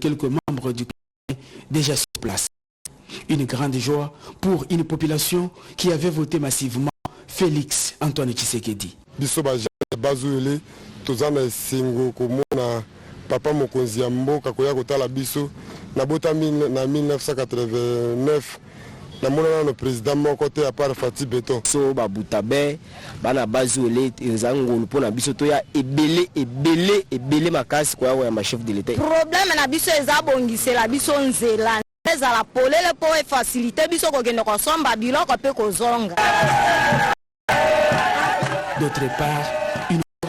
quelques membres du cabinet déjà sur place. Une grande joie pour une population qui avait voté massivement Félix Antoine Tshisekedi. Papa mokonzi ya mboka koya kotala biso na bota na 1989 na mona na président moko te à part Fati Beton so babutabe bana bazole ezangolo pona biso to ya ebele makasi koya ya ma chef de l'état. Problème na biso ezabongisela biso nzela ezala polele po e faciliter biso kokende ko somba biloko pe kozonga. D'autre part,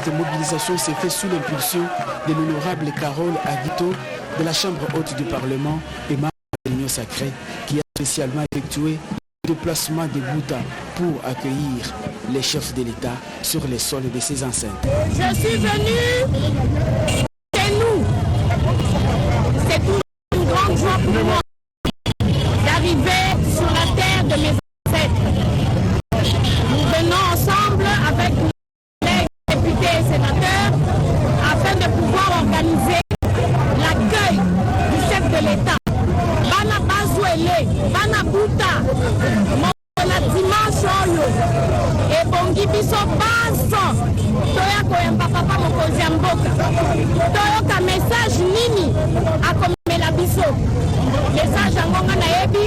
de mobilisation s'est faite sous l'impulsion de l'honorable Carole Aguito de la Chambre haute du Parlement et membre de l'Union sacrée qui a spécialement effectué le déplacement de Bouta pour accueillir les chefs de l'État sur les sols de ces enceintes. Je suis venu chez nous. C'est une grande joie pour moi d'arriver sur la terre de mes ancêtres. Nous venons ensemble avec et sénateurs afin de pouvoir organiser l'accueil du chef de l'État. Bana Bazouele, Bana Bouta, Mona Dimanche Oyo, et Bongi Biso Baso, Toya Koyamba Papa Mokozi Mboka, Toyoka message Nini, Akomela Biso, message Angonga Naebi,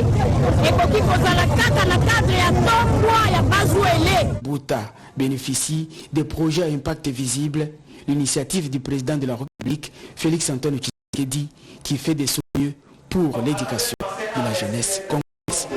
et Koki Kozala Kaka na cadre ya Tokwa ya Bazouele. Bouta bénéficie des projets à impact visible, l'initiative du président de la République, Félix Antoine Tshisekedi, qui fait des soins pour l'éducation de la jeunesse congolaise.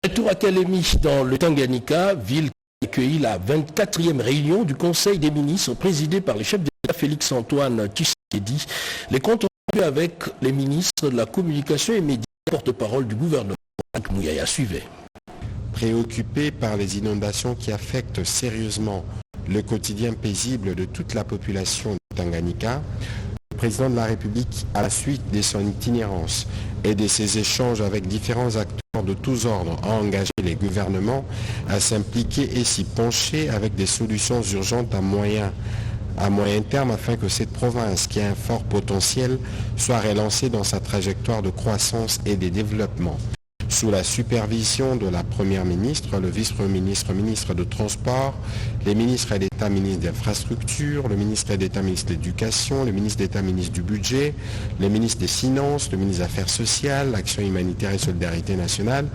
Retour à Kalemi dans le Tanganyika, ville qui accueillit la 24e réunion du Conseil des ministres présidée par le chef de l'État Félix Antoine Tshisekedi. Les comptes rendus avec les ministres de la communication et médias, porte-parole du gouvernement. Mouyaya suivait. Préoccupé par les inondations qui affectent sérieusement le quotidien paisible de toute la population de Tanganyika, le président de la République, à la suite de son itinérance et de ses échanges avec différents acteurs de tous ordres, a engagé les gouvernements à s'impliquer et s'y pencher avec des solutions urgentes à moyen terme afin que cette province, qui a un fort potentiel, soit relancée dans sa trajectoire de croissance et de développement. Sous la supervision de la Première ministre, le vice-premier ministre, ministre de Transport, les ministres d'État, ministres d'Infrastructure, le ministre d'État, ministre de l'Éducation, le ministre d'État, ministre du Budget, les ministres des Finances, le ministre des Affaires sociales, l'Action humanitaire et solidarité nationale,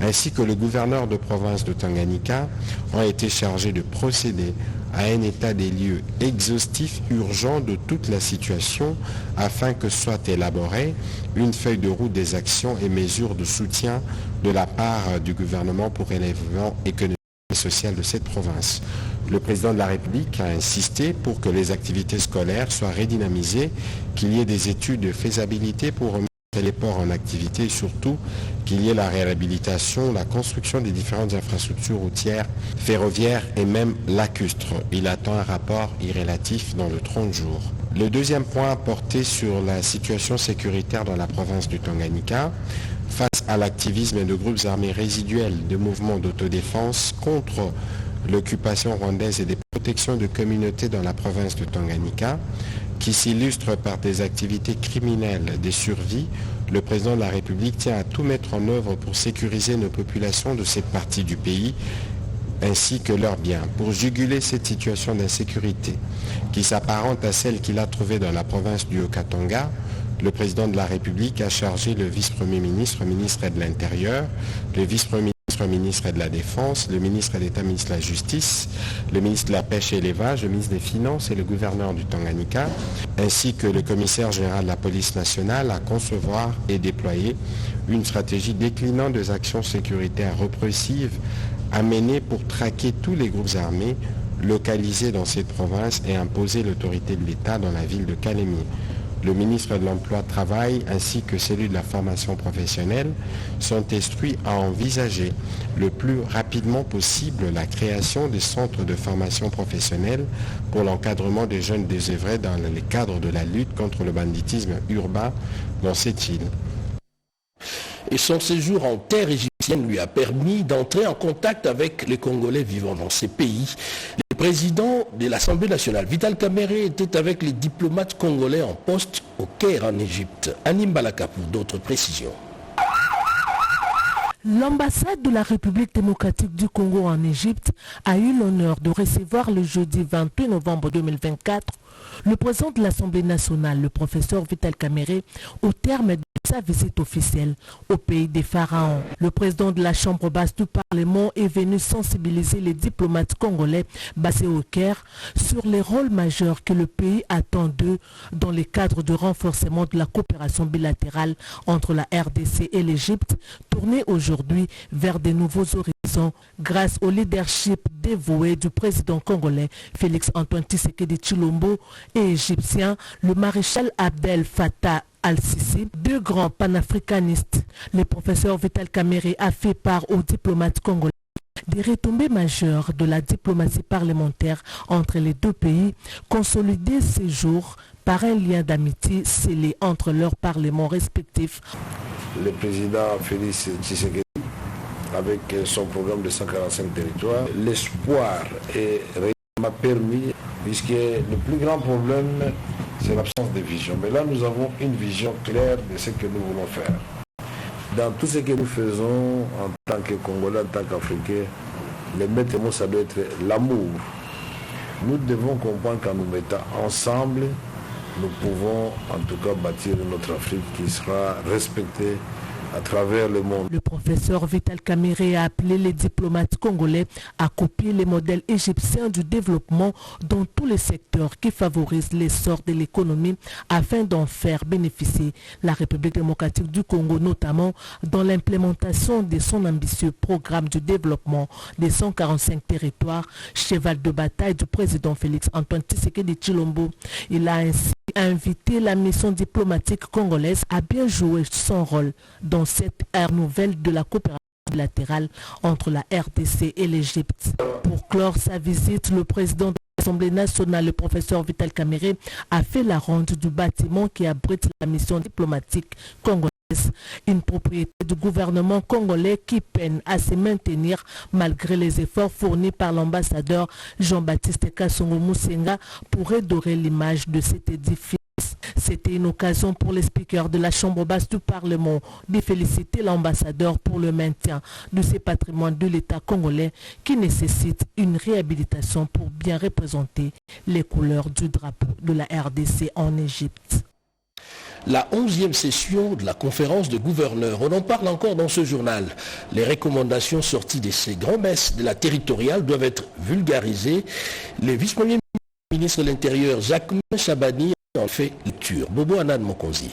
ainsi que le gouverneur de province de Tanganyika ont été chargés de procéder à un état des lieux exhaustif urgent de toute la situation afin que soit élaborée une feuille de route des actions et mesures de soutien de la part du gouvernement pour l'événement économique et social de cette province. Le président de la République a insisté pour que les activités scolaires soient redynamisées, qu'il y ait des études de faisabilité pour remettre les ports en activité et surtout qu'il y ait la réhabilitation, la construction des différentes infrastructures routières, ferroviaires et même lacustres. Il attend un rapport irrélatif dans le 30 jours. Le deuxième point porté sur la situation sécuritaire dans la province du Tanganyika, face à l'activisme de groupes armés résiduels de mouvements d'autodéfense contre l'occupation rwandaise et des protections de communautés dans la province de Tanganyika, qui s'illustre par des activités criminelles, des survies, le président de la République tient à tout mettre en œuvre pour sécuriser nos populations de cette partie du pays, ainsi que leurs biens, pour juguler cette situation d'insécurité qui s'apparente à celle qu'il a trouvée dans la province du Haut-Katanga. Le président de la République a chargé le vice-premier ministre, ministre de l'Intérieur, le vice-premier ministre de la Défense, le ministre d'État, ministre de la Justice, le ministre de la Pêche et l'Élevage, le ministre des Finances et le gouverneur du Tanganyika, ainsi que le commissaire général de la police nationale à concevoir et déployer une stratégie déclinant des actions sécuritaires répressives à mener pour traquer tous les groupes armés localisés dans cette province et imposer l'autorité de l'État dans la ville de Kalemi. Le ministre de l'Emploi, Travail ainsi que celui de la formation professionnelle sont instruits à envisager le plus rapidement possible la création des centres de formation professionnelle pour l'encadrement des jeunes désœuvrés dans le cadre de la lutte contre le banditisme urbain dans cette île. Et son séjour en terre égyptienne lui a permis d'entrer en contact avec les Congolais vivant dans ces pays. Les président de l'Assemblée nationale, Vital Kamerhe, était avec les diplomates congolais en poste au Caire en Égypte. Anim Balaka pour d'autres précisions. L'ambassade de la République démocratique du Congo en Égypte a eu l'honneur de recevoir le jeudi 28 novembre 2024 le président de l'Assemblée nationale, le professeur Vital Kamerhe, au terme de sa visite officielle au pays des pharaons. Le président de la Chambre basse du Parlement est venu sensibiliser les diplomates congolais basés au Caire sur les rôles majeurs que le pays attend d'eux dans le cadre de renforcement de la coopération bilatérale entre la RDC et l'Égypte, tournée aujourd'hui vers de nouveaux horizons grâce au leadership dévoué du président congolais Félix Antoine Tshisekedi Tshilombo et égyptien le maréchal Abdel Fattah Al-Sisi, deux grands panafricanistes. Le professeur Vital Kamerhe a fait part aux diplomates congolais des retombées majeures de la diplomatie parlementaire entre les deux pays, consolidées ces jours par un lien d'amitié scellé entre leurs parlements respectifs. Le président Félix Tshisekedi, avec son programme de 145 territoires, l'espoir m'a permis, puisque le plus grand problème, c'est l'absence de vision. Mais là, nous avons une vision claire de ce que nous voulons faire. Dans tout ce que nous faisons en tant que Congolais, en tant qu'Africains, le maître mot, ça doit être l'amour. Nous devons comprendre qu'en nous mettant ensemble, nous pouvons en tout cas bâtir notre Afrique qui sera respectée à travers le monde. Le professeur Vital Kamerhe a appelé les diplomates congolais à copier les modèles égyptiens du développement dans tous les secteurs qui favorisent l'essor de l'économie afin d'en faire bénéficier la République démocratique du Congo, notamment dans l'implémentation de son ambitieux programme de développement des 145 territoires, cheval de bataille du président Félix Antoine Tshisekedi Tshilombo. Il a ainsi invité la mission diplomatique congolaise à bien jouer son rôle dans cette ère nouvelle de la coopération bilatérale entre la RDC et l'Égypte. Pour clore sa visite, le président de l'Assemblée nationale, le professeur Vital Kamerhe, a fait la ronde du bâtiment qui abrite la mission diplomatique congolaise, une propriété du gouvernement congolais qui peine à se maintenir malgré les efforts fournis par l'ambassadeur Jean-Baptiste Kassongo Musenga pour redorer l'image de cet édifice. C'était une occasion pour les speakers de la Chambre basse du Parlement de féliciter l'ambassadeur pour le maintien de ces patrimoines de l'État congolais qui nécessitent une réhabilitation pour bien représenter les couleurs du drapeau de la RDC en Égypte. La 11e session de la conférence de gouverneurs. On en parle encore dans ce journal. Les recommandations sorties de ces grands-messes de la territoriale doivent être vulgarisées. Le vice-premier ministre de l'Intérieur, Jacques Chabani, en fait lecture. Bobo Anand Mokonzi.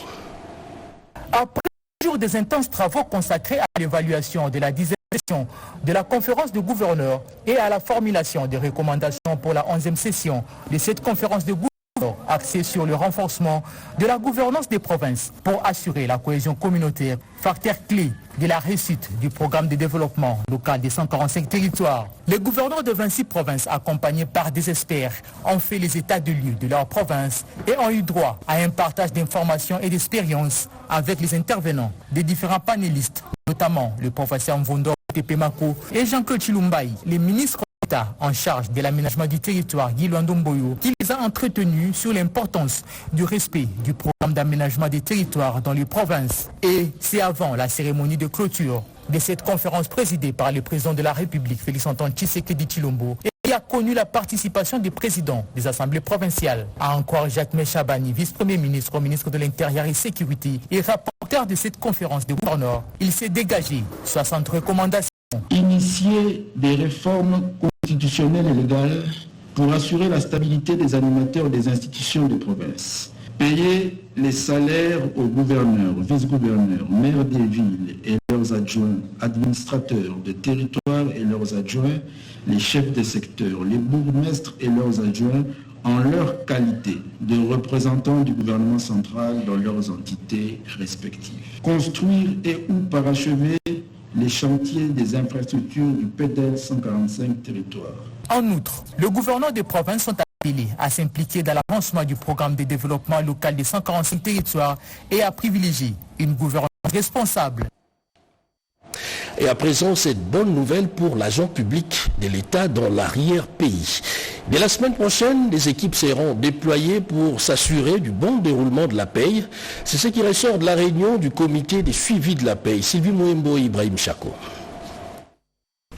Après un jour des intenses travaux consacrés à l'évaluation de la 10e session de la conférence de gouverneurs et à la formulation des recommandations pour la 11e session de cette conférence de gouverneurs, axé sur le renforcement de la gouvernance des provinces pour assurer la cohésion communautaire, facteur clé de la réussite du programme de développement local des 145 territoires. Les gouverneurs de 26 provinces, accompagnés par des experts, ont fait les états de lieu de leur province et ont eu droit à un partage d'informations et d'expériences avec les intervenants des différents panélistes, notamment le professeur Mvondo Tepemako et Jean-Claude Chilumbaï, les ministres en charge de l'aménagement du territoire, Guy Luandomboyo, qui les a entretenus sur l'importance du respect du programme d'aménagement des territoires dans les provinces. Et c'est avant la cérémonie de clôture de cette conférence présidée par le président de la République, Félix Antoine Tshisekedi Tshilombo, et qui a connu la participation des présidents des assemblées provinciales. A encore Jacques Chabani, vice-premier ministre au ministre de l'Intérieur et Sécurité et rapporteur de cette conférence de gouverneurs. Il s'est dégagé 60 recommandations. Initier des réformes constitutionnelles et légales pour assurer la stabilité des animateurs des institutions de province. Payer les salaires aux gouverneurs, vice-gouverneurs, maires des villes et leurs adjoints, administrateurs de territoire et leurs adjoints, les chefs de secteur, les bourgmestres et leurs adjoints en leur qualité de représentants du gouvernement central dans leurs entités respectives. Construire et ou parachever les chantiers des infrastructures du PDL 145 territoires. En outre, le gouverneur des provinces sont appelés à s'impliquer dans l'avancement du programme de développement local des 145 territoires et à privilégier une gouvernance responsable. Et à présent, cette bonne nouvelle pour l'agent public de l'État dans l'arrière-pays. Dès la semaine prochaine, des équipes seront déployées pour s'assurer du bon déroulement de la paye. C'est ce qui ressort de la réunion du comité de suivi de la paye. Sylvie Mouembo, Ibrahim Chako.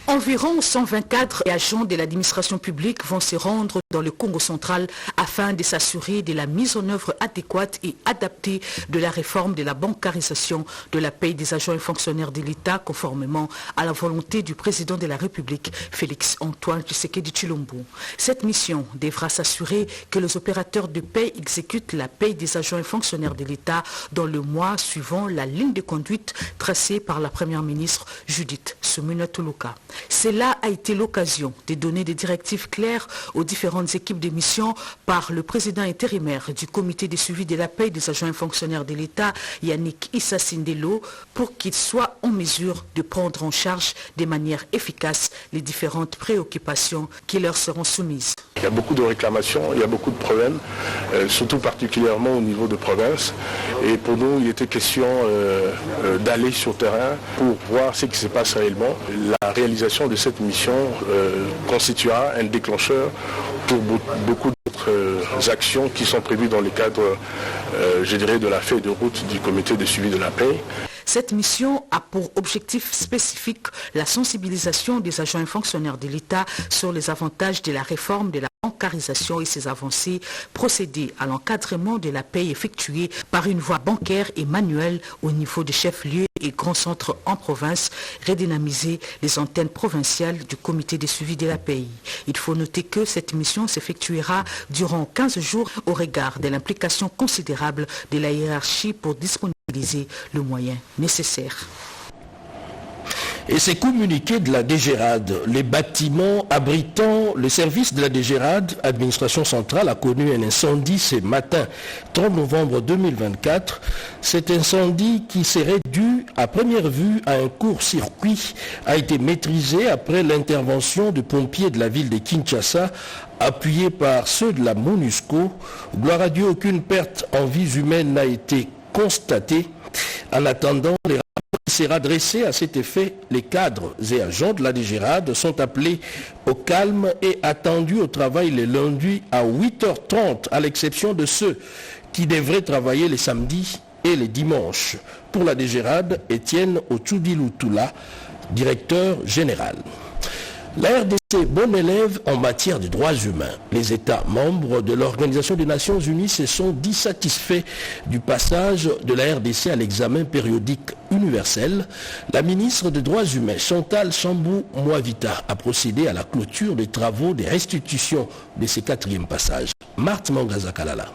Environ 124 agents de l'administration publique vont se rendre dans le Congo central afin de s'assurer de la mise en œuvre adéquate et adaptée de la réforme de la bancarisation de la paie des agents et fonctionnaires de l'État conformément à la volonté du président de la République, Félix Antoine Tshisekedi Tshilombo. Cette mission devra s'assurer que les opérateurs de paie exécutent la paie des agents et fonctionnaires de l'État dans le mois suivant la ligne de conduite tracée par la première ministre Judith Suminwa Tuluka. Cela a été l'occasion de donner des directives claires aux différentes équipes de mission par le président intérimaire du comité de suivi de la paie des agents et fonctionnaires de l'État, Yannick Issa Sindelo, pour qu'ils soient en mesure de prendre en charge de manière efficace les différentes préoccupations qui leur seront soumises. Il y a beaucoup de réclamations, il y a beaucoup de problèmes, surtout particulièrement au niveau de province. Et pour nous, il était question d'aller sur terrain pour voir ce qui se passe réellement. La réalisation de cette mission constituera un déclencheur pour beaucoup d'autres actions qui sont prévues dans le cadre, je dirais, de la feuille de route du comité de suivi de la paie. Cette mission a pour objectif spécifique la sensibilisation des agents et fonctionnaires de l'État sur les avantages de la réforme de la bancarisation et ses avancées, procéder à l'encadrement de la paie effectuée par une voie bancaire et manuelle au niveau des chefs-lieux et grands centres en province, redynamiser les antennes provinciales du comité de suivi de la paie. Il faut noter que cette mission s'effectuera durant 15 jours au regard de l'implication considérable de la hiérarchie pour disponibiliser le moyen nécessaire. Et c'est communiqué de la DGRAD. Les bâtiments abritant le service de la DGRAD, administration centrale, a connu un incendie ce matin, 30 novembre 2024. Cet incendie qui serait dû à première vue à un court-circuit a été maîtrisé après l'intervention de pompiers de la ville de Kinshasa, appuyés par ceux de la MONUSCO. Gloire à Dieu, aucune perte en vies humaines n'a été constatée. En attendant, les rapports qui sera dressé à cet effet, les cadres et agents de la DGRAD sont appelés au calme et attendus au travail le lundi à 8h30, à l'exception de ceux qui devraient travailler les samedis et les dimanches. Pour la DGRAD, Étienne Otchoudi-Lutula, directeur général. La RDC, bon élève en matière de droits humains. Les États membres de l'Organisation des Nations Unies se sont dits satisfaits du passage de la RDC à l'examen périodique universel. La ministre des Droits humains, Chantal Chambou-Moavita, a procédé à la clôture des travaux de restitution de ce 4e passage. Marthe Mangazakalala.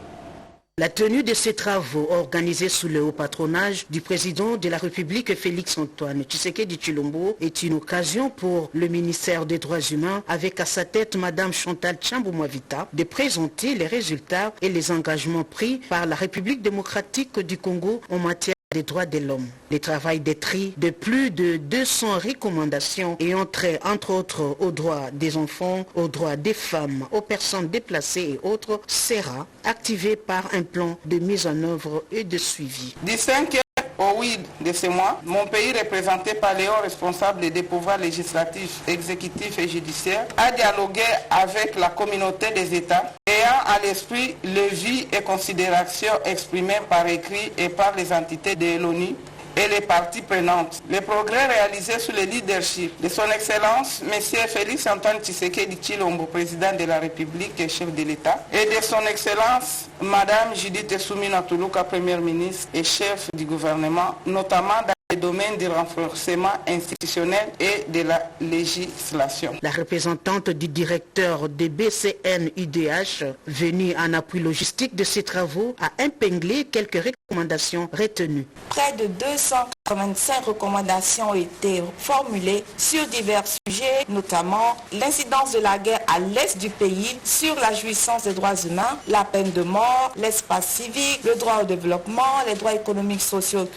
La tenue de ces travaux organisés sous le haut patronage du président de la République Félix Antoine Tshisekedi Tshilombo est une occasion pour le ministère des Droits humains, avec à sa tête Madame Chantal Chambou-Moavita, de présenter les résultats et les engagements pris par la République démocratique du Congo en matière des droits de l'homme. Le travail de tri de plus de 200 recommandations ayant trait entre autres aux droits des enfants, aux droits des femmes, aux personnes déplacées et autres sera activé par un plan de mise en œuvre et de suivi. Du 5 au 8 de ce mois, mon pays, représenté par les hauts responsables des pouvoirs législatifs, exécutifs et judiciaires, a dialogué avec la communauté des États, ayant à l'esprit les vues et considérations exprimées par écrit et par les entités de l'ONU et les parties prenantes. Les progrès réalisés sous le leadership de son Excellence, M. Félix Antoine Tshisekedi Tshilombo, président de la République et chef de l'État, et de son Excellence, Mme Judith Suminwa Tuluka, première ministre et chef du gouvernement, notamment dans les domaines du renforcement institutionnel et de la législation. La représentante du directeur des BCN-UDH, venue en appui logistique de ces travaux, a épinglé quelques recommandations retenues. Près de 285 recommandations ont été formulées sur divers sujets, notamment l'incidence de la guerre à l'est du pays sur la jouissance des droits humains, la peine de mort, l'espace civique, le droit au développement, les droits économiques, sociaux,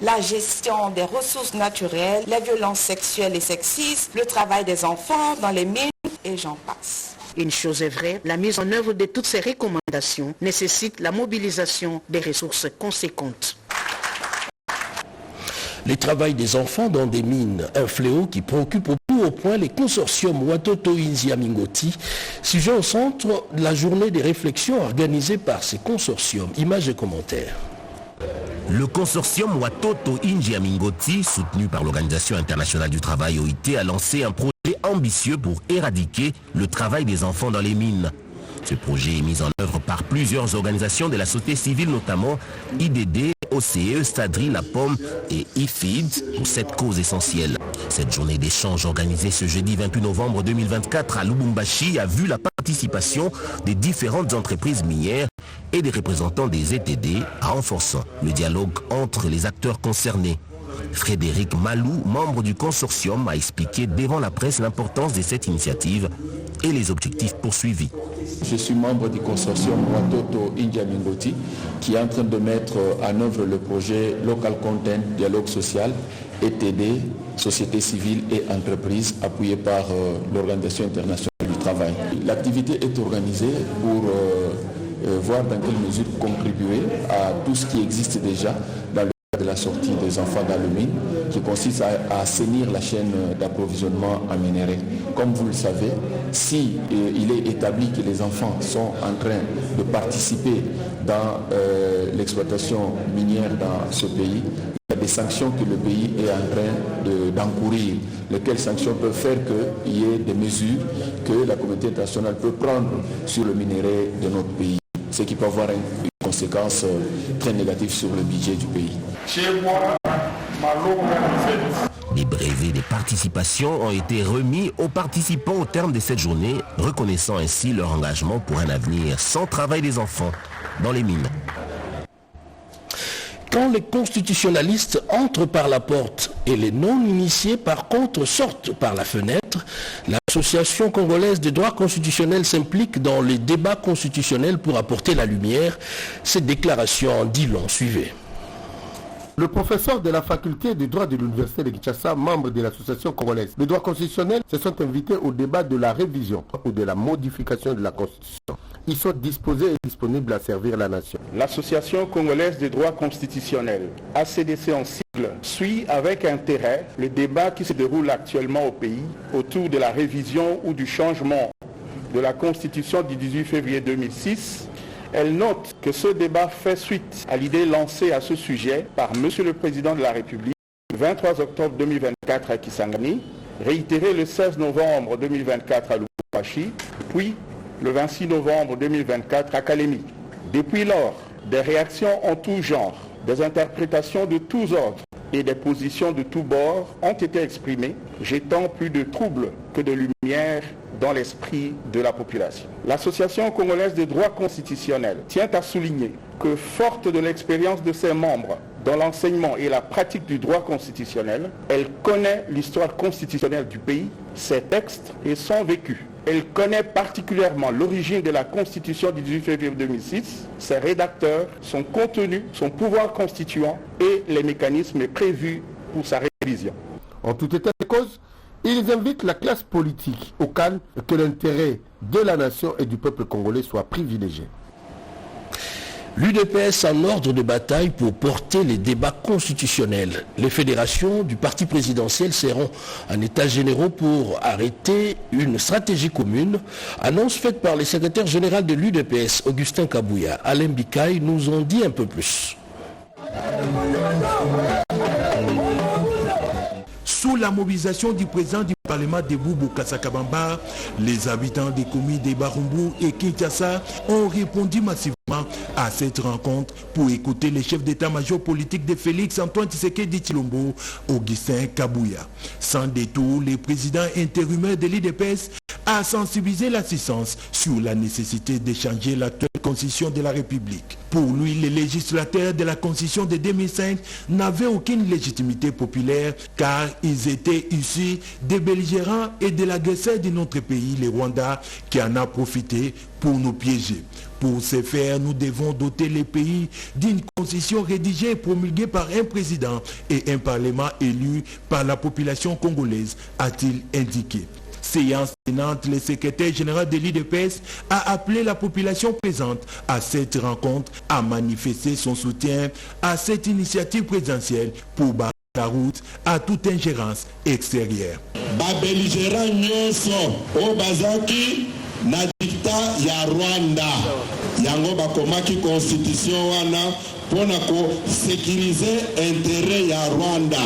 la gestion des ressources naturelles, les violences sexuelles et sexistes, le travail des enfants dans les mines et j'en passe. Une chose est vraie, la mise en œuvre de toutes ces recommandations nécessite la mobilisation des ressources conséquentes. Les travail des enfants dans des mines, un fléau qui préoccupe au plus haut point les consortiums Watoto India Mingoti, sujet au centre de la journée des réflexions organisée par ces consortiums. Images et commentaires. Le consortium Watoto India Mingoti, soutenu par l'Organisation internationale du travail OIT, a lancé un projet ambitieux pour éradiquer le travail des enfants dans les mines. Ce projet est mis en œuvre par plusieurs organisations de la société civile, notamment IDD, OCE, Sadri, La Pomme et IFID, pour cette cause essentielle. Cette journée d'échange organisée ce jeudi 28 novembre 2024 à Lubumbashi a vu la participation des différentes entreprises minières et des représentants des ETD, renforçant le dialogue entre les acteurs concernés. Frédéric Malou, membre du consortium, a expliqué devant la presse l'importance de cette initiative et les objectifs poursuivis. Je suis membre du consortium Watoto India Mingoti qui est en train de mettre en œuvre le projet Local Content Dialogue Social, ETD, Société civile et entreprise, appuyé par l'Organisation internationale du travail. L'activité est organisée pour voir dans quelle mesure contribuer à tout ce qui existe déjà dans le cadre de la sortie des enfants dans le mine, qui consiste à assainir la chaîne d'approvisionnement en minerais. Comme vous le savez, si il est établi que les enfants sont en train de participer dans l'exploitation minière dans ce pays, il y a des sanctions que le pays est en train d'encourir, lesquelles sanctions peuvent faire qu'il y ait des mesures que la communauté internationale peut prendre sur le minerai de notre pays, ce qui peut avoir une conséquence très négative sur le budget du pays. Les brevets des participations ont été remis aux participants au terme de cette journée, reconnaissant ainsi leur engagement pour un avenir sans travail des enfants dans les mines. Quand les constitutionnalistes entrent par la porte et les non-initiés par contre sortent par la fenêtre, l'Association congolaise des droits constitutionnels s'implique dans les débats constitutionnels pour apporter la lumière. Cette déclaration en dit long. Suivez. Le professeur de la faculté de droit de l'Université de Kinshasa, membre de l'Association congolaise des droits constitutionnels, se sont invités au débat de la révision ou de la modification de la Constitution. Ils sont disposés et disponibles à servir la nation. L'Association congolaise des droits constitutionnels, ACDC en sigle, suit avec intérêt le débat qui se déroule actuellement au pays autour de la révision ou du changement de la Constitution du 18 février 2006. Elle note que ce débat fait suite à l'idée lancée à ce sujet par M. le Président de la République le 23 octobre 2024 à Kisangani, réitérée le 16 novembre 2024 à Lubumbashi, puis le 26 novembre 2024 à Kalemi. Depuis lors, des réactions en tout genre, des interprétations de tous ordres et des positions de tous bords ont été exprimées, jetant plus de troubles que de lumière dans l'esprit de la population. L'Association congolaise des droits constitutionnels tient à souligner que, forte de l'expérience de ses membres dans l'enseignement et la pratique du droit constitutionnel, elle connaît l'histoire constitutionnelle du pays, ses textes et son vécu. Elle connaît particulièrement l'origine de la Constitution du 18 février 2006, ses rédacteurs, son contenu, son pouvoir constituant et les mécanismes prévus pour sa révision. En tout état de cause, ils invitent la classe politique au calme et que l'intérêt de la nation et du peuple congolais soit privilégié. L'UDPS en ordre de bataille pour porter les débats constitutionnels. Les fédérations du parti présidentiel seront en état généraux pour arrêter une stratégie commune. Annonce faite par le secrétaire général de l'UDPS, Augustin Kabouya. Alain Bikaï nous en dit un peu plus. Sous la mobilisation du président du Parlement de Boubou Kassakabamba, les habitants des communes de Barumbu et Kinshasa ont répondu massivement à cette rencontre pour écouter le chef d'état-major politique de Félix Antoine Tshisekedi Tshilombo, Augustin Kabouya. Sans détour, le président intérimaire de l'UDPS a sensibilisé l'assistance sur la nécessité de changer l'actuelle constitution de la République. Pour lui, les législateurs de la constitution de 2005 n'avaient aucune légitimité populaire car ils étaient issus des belligérants et de l'agresseur de notre pays, le Rwanda, qui en a profité pour nous piéger. Pour ce faire, nous devons doter les pays d'une constitution rédigée et promulguée par un président et un parlement élu par la population congolaise, a-t-il indiqué. Séance tenante, le secrétaire général de l'UDPS a appelé la population présente à cette rencontre à manifester son soutien à cette initiative présidentielle pour la route à toute ingérence extérieure. Babelligérant nyonso o bazaki na dicta ya Rwanda yango bakomaki constitution wana pona ko sécuriser intérêt ya Rwanda.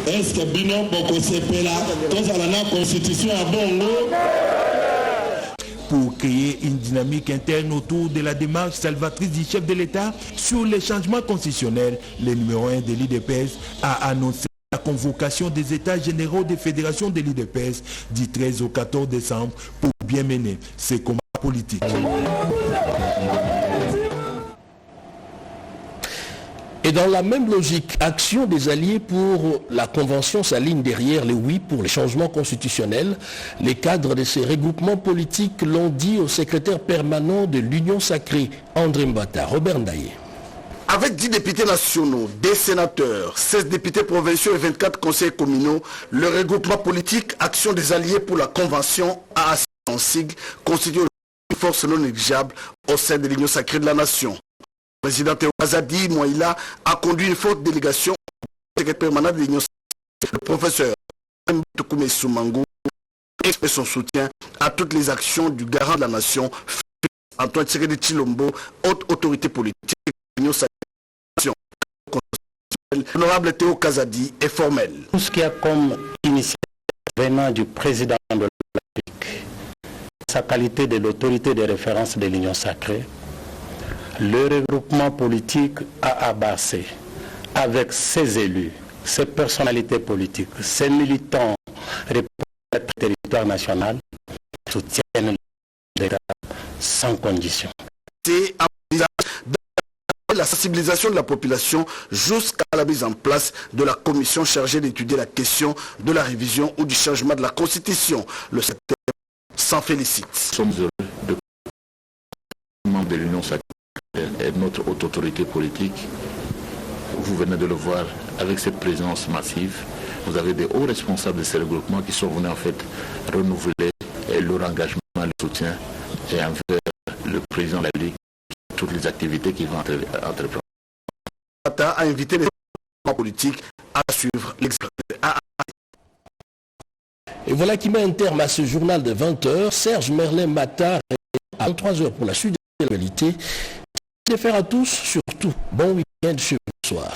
Est-ce que bino boko sepela tozala na constitution ya bongo? Pour créer une dynamique interne autour de la démarche salvatrice du chef de l'État sur les changements constitutionnels, le numéro 1 de l'UDPS a annoncé la convocation des États généraux des fédérations de l'UDPS du 13 au 14 décembre pour bien mener ces combats politiques. Et dans la même logique, Action des Alliés pour la Convention s'aligne derrière les oui pour les changements constitutionnels. Les cadres de ces regroupements politiques l'ont dit au secrétaire permanent de l'Union Sacrée, André Mbata. Robert Ndaye. Avec 10 députés nationaux, des sénateurs, 16 députés provinciaux et 24 conseillers communaux, le regroupement politique Action des Alliés pour la Convention AAC en sigle constitue une force non négligeable au sein de l'Union Sacrée de la Nation. Le président Théo Azadi Moïla a conduit une forte délégation au secrétaire permanent de l'Union Sacrée. Le professeur Tokoumé Soumango exprime son soutien à toutes les actions du garant de la Nation, Antoine Tshisekedi Tshilombo, haute autorité politique de l'Union Sacrée. L'honorable Théo Kazadi est formel. Tout ce qu'il y a comme initiative venant du président de la République, sa qualité de l'autorité de référence de l'Union Sacrée, le regroupement politique a abassé avec ses élus, ses personnalités politiques, ses militants représentant le territoire national, soutiennent l'État sans condition. C'est la sensibilisation de la population jusqu'à la mise en place de la commission chargée d'étudier la question de la révision ou du changement de la Constitution. Le secteur s'en félicite. Nous sommes heureux de membres de l'Union Sacrée et notre haute autorité politique. Vous venez de le voir avec cette présence massive. Vous avez des hauts responsables de ces regroupements qui sont venus en fait renouveler leur engagement, le soutien et envers le président de la Ligue, toutes les activités qu'ils vont entreprendre. L'État a invité les politiques à suivre l'exemple. Et voilà qui met un terme à ce journal de 20h. Serge Merlin-Mata à 23h pour la suite de l'actualité. C'est faire à tous, surtout bon week-end chez vous ce soir.